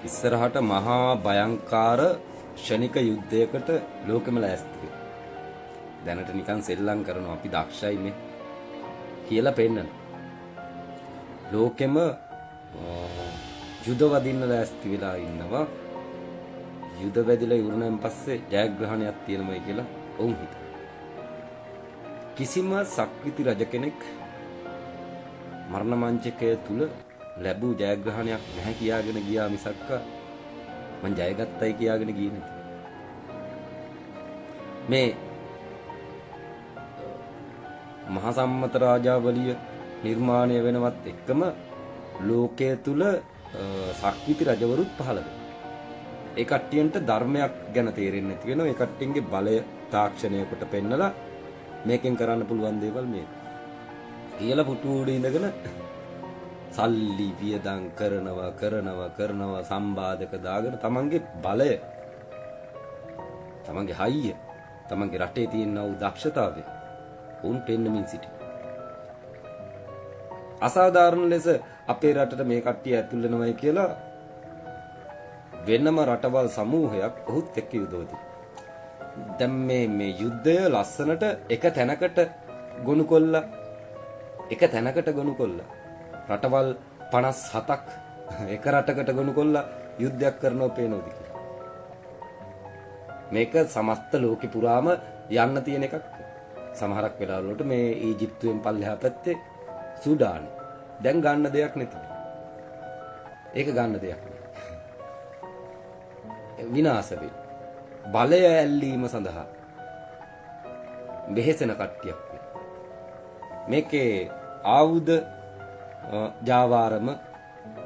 ඉස්සරහට මහා භයංකාර ෂණික යුද්ධයකට ලෝකෙම ලෑස්ති වෙනවා. දැනට නිකන් සෙල්ලම් කරනවා අපි දක්ෂයි මේ කියලා පෙන්නන. ලෝකෙම යුද වදින්න ලෑස්ති වෙලා ඉන්නවා. යුද වැදිලා ඉවරනන් පස්සේ ජයග්‍රහණයක් තියෙනමයි කියලා ඔවුන් හිතනවා. කිසිම සක්විති රජ කෙනෙක් මරණ මංචකය තුල ලැබූ ජයග්‍රහණයක් නැහැ කියාගෙන ගියා මිසක්ක මං ජයගත්තයි කියාගෙන ගියේ නැති. මේ මහා සම්මත රාජාවලිය නිර්මාණය වෙනවත් එක්කම ලෝකයේ තුල සක්විති රජවරුත් පහළ වෙනවා. ඒ කට්ටියන්ට ධර්මයක් ගැන තේරෙන්නේ නැති වෙනවා. ඒ කට්ටියන්ගේ බලය තාක්ෂණයකට පෙන්නලා මේකෙන් කරන්න පුළුවන් දේවල් මේ කියලා පුටු උඩ ඉඳගෙන සල්ලි වියදම් කරනවා සම්බාධක දාගෙන තමන්ගේ බලය තමන්ගේ හයිය තමන්ගේ රටේ තියෙන වූ දක්ෂතාවය උන් පෙන්නමින් සිටි. අසාධාරණ ලෙස අපේ රටට මේ කට්ටිය ඇතුල් වෙනවයි කියලා වෙනම රටවල් සමූහයක් ඔහුත් එක්ක යුදවදී. දැන් මේ යුද්ධය ලස්සනට එක තැනකට ගොනු කොල්ලා රටවල් 57ක් එක රටකට ගොනු කොල්ලා යුද්ධයක් කරනවා පේනෝද කියලා. මේක සමස්ත ලෝකෙ පුරාම යන්න තියෙන එකක්. සමහරක් වෙලාවලට මේ ඊජිප්තුවෙන් පල්ලෙහා පැත්තේ සුඩානි දැන් ගන්න දෙයක් නැති. ඒක ගන්න දෙයක් නෑ. විනාශ වෙයි. බලය ඇල්ලීම සඳහා බෙහෙසෙන කට්ටියක් වෙයි. මේකේ ආයුධ ජාවාරම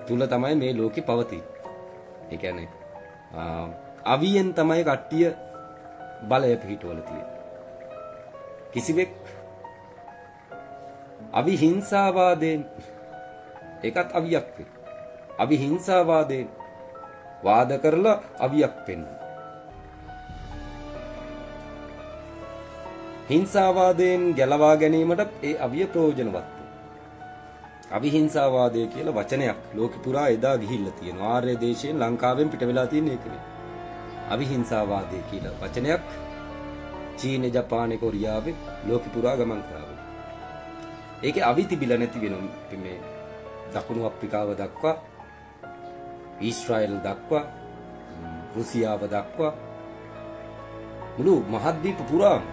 තුල තමයි මේ ලෝකෙ පවතින්නේ. ඒ කියන්නේ අවියෙන් තමයි කට්ටිය බලය පිහිටවල තියෙන්නේ. කිසිවෙක් අවිහිංසාවාදයෙන් ඒකත් අවියක් වෙයි. අවිහිංසාවාදයෙන් වාද කරලා අවියක් වෙන්න. හිංසාවාදයෙන් ගැලවා ගැනීමට ඒ අවිය ප්‍රයෝජනවත්. අවිහිංසාවාදය කියලා වචනයක් ලෝකෙ පුරා එදා ගිහිල්ලා තියෙනවා. ආර්ය දේශයෙන් ලංකාවෙන් පිට වෙලා තියෙන එක නේ. අවිහිංසාවාදය කියලා වචනයක් චීන, ජපානයේ, කොරියාවේ ලෝකෙ පුරා ගමන් කරා. ඒකේ අවි තිබිලා නැති වෙනවා මේ දකුණු අප්‍රිකාව දක්වා, ඊශ්‍රායල් දක්වා, රුසියාව දක්වා මුළු මහද්වීප පුරාම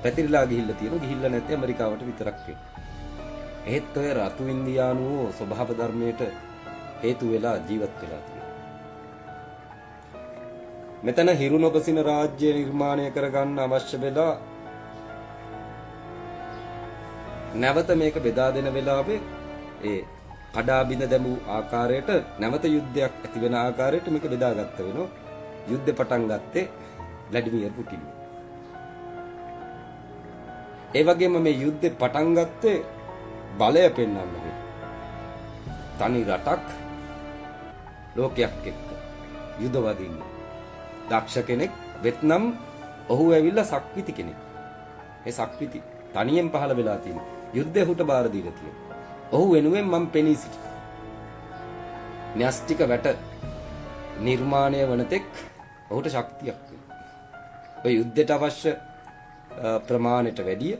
පැතිරලා ගිහිල්ලා තියෙනවා. ගිහිල්ලා නැත්නම් ඇමරිකාවට විතරක් වෙනවා. එහෙත් ඔය රතු ඉන්දියානුවෝ ස්වභාව ධර්මයට හේතු වෙලා ජීවත් වෙලා තියෙනවා. මෙතන හිරු නොපසින රාජ්‍ය නිර්මාණය කරගන්න අවශ්‍ය වෙලා නැවත මේක බෙදා දෙන වෙලාවේ ඒ කඩා බිඳ දැමූ ආකාරයට නැවත යුද්ධයක් ඇති වෙන ආකාරයට මේක බෙදාගත්ත වෙනවා. යුද්ධ පටන් ගත්තේ ව්ලාඩිමිර් පුටින්. ඒ වගේම මේ යුද්ධේ පටන් ගත්තේ බලය පෙන්වන්න වෙයි. තනි රටක් ලෝකයක් එක්ක යුද වදින්න. දක්ෂ කෙනෙක් වෙත්නම් ඔහු ඇවිල්ලා සක්විති කෙනෙක්. ඒ සක්විති තනියෙන් පහළ වෙලා තියෙන. යුද්ධය හුට බාර දීලා තියෙනවා. ඔහු වෙනුවෙන් මම පෙනී සිටිනවා. න්‍යෂ්ටික වැට නිර්මාණය වන තෙක් ඔහුට ශක්තියක් වෙනවා. ඔය යුද්ධයට අවශ්‍ය ප්‍රමාණයට වැඩිය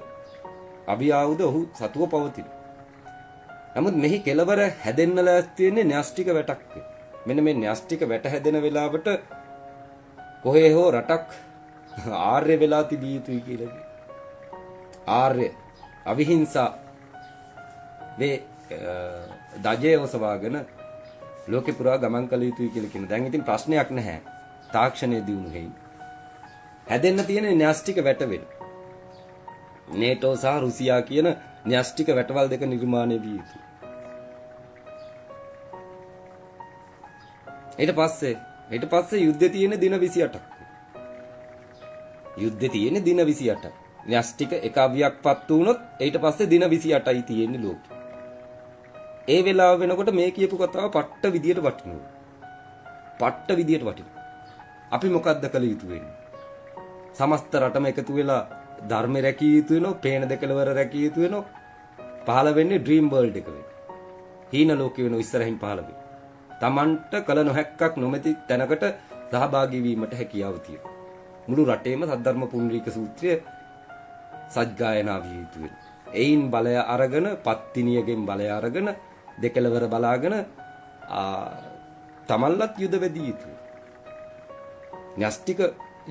අභිආයුධ ඔහු සතුව පවතින. නමුත් මෙහි කෙලවර හැදෙන්න ලෑස්ති වෙන්නේ න්‍යෂ්ටික වැටක්. මෙන්න මේ න්‍යෂ්ටික වැට හැදෙන වෙලාවට කොහේ හෝ රටක් ආර්ය වෙලා තිබිය යුතුයි කියලා. ආර්ය අවිහිංසා මේ දජය ඔසවාගෙන ලෝකෙ පුරා ගමන් කළ යුතුයි කියලා කියන. දැන් ඉතින් ප්‍රශ්නයක් නැහැ. තාක්ෂණයේ දියුණු වෙයි. හැදෙන්න තියෙන න්‍යෂ්ටික වැට වෙන. නේටෝ සහ රුසියා කියන න්‍යෂ්ටික වැටවල් දෙක නිර්මාණය විය යුතුයි. ඊට පස්සේ යුද්ධේ තියෙන දින 28ක්. යුද්ධේ තියෙන දින 28ක්. න්‍යෂ්ටික එක අවියක්පත් වුණොත් ඊට පස්සේ දින 28යි තියෙන්නේ ලෝකෙ. ඒ වෙලාව වෙනකොට මේ කියපු කතාව පට්ට විදියට වටිනවා. අපි මොකද්ද කළ යුතු වෙන්නේ? සමස්ත රටම එකතු වෙලා ධර්ම රැකිය යුතු වෙනවා. පේන දෙකලවර රැකිය යුතු වෙනවා. පහළ වෙන්නේ ඩ්‍රීම් වර්ල්ඩ් එක වෙන. හීන ලෝකෙ වෙන ඉස්සරහින් පහළ වෙන්නේ. Tamanට කල නොහැක්කක් නොමැති තැනකට සහභාගී වීමට හැකියාව තියෙනවා. මුළු රටේම සද්ධර්ම පුණ්ඩරීක සූත්‍රය සජ්ජායනා විය යුතු වෙනවා. එයින් බලය අරගෙන පත්තිනියගෙන් බලය අරගෙන දෙකලවර බලාගෙන තමන්ලත් යුද වෙදී යුතුයි. න්‍යෂ්ටික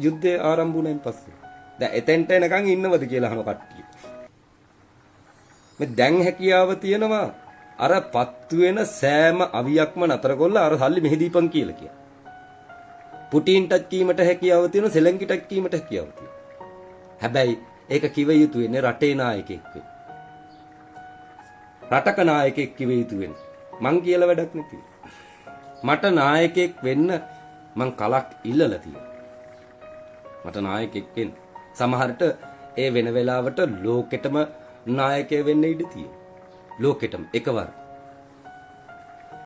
යුද්ධය ආරම්භ වුණායින් පස්සේ දැන් එතෙන්ට එනකන් ඉන්නවද කියලා අහන කට්ටිය. මේ දැන් හැකියාව තියෙනවා අර පත්තු වෙන සෑම අවියක්ම නතර කරලා අර සල්ලි මෙහෙදීපන් කියලා කියන. පුටින් ටච් කීමට හැකියාව තියෙනවා, සෙලංකි ටච් කීමට හැකියාව තියෙනවා. හැබැයි ඒක කිව යුතු වෙන්නේ රටේ නායකයෙක් වෙන්න. රටක නායකයෙක් කිව යුතු වෙන්නේ. මං කියලා වැඩක් නැති. මට නායකයෙක් වෙන්න මං කලක් ඉල්ලලා තියෙනවා. මට නායකයෙක් වෙන්න. සමහරට ඒ වෙන වෙලාවට ලෝකෙටම නායකයෙ වෙන්න ඉඩ තියෙනවා. ලෝකෙටම එකවර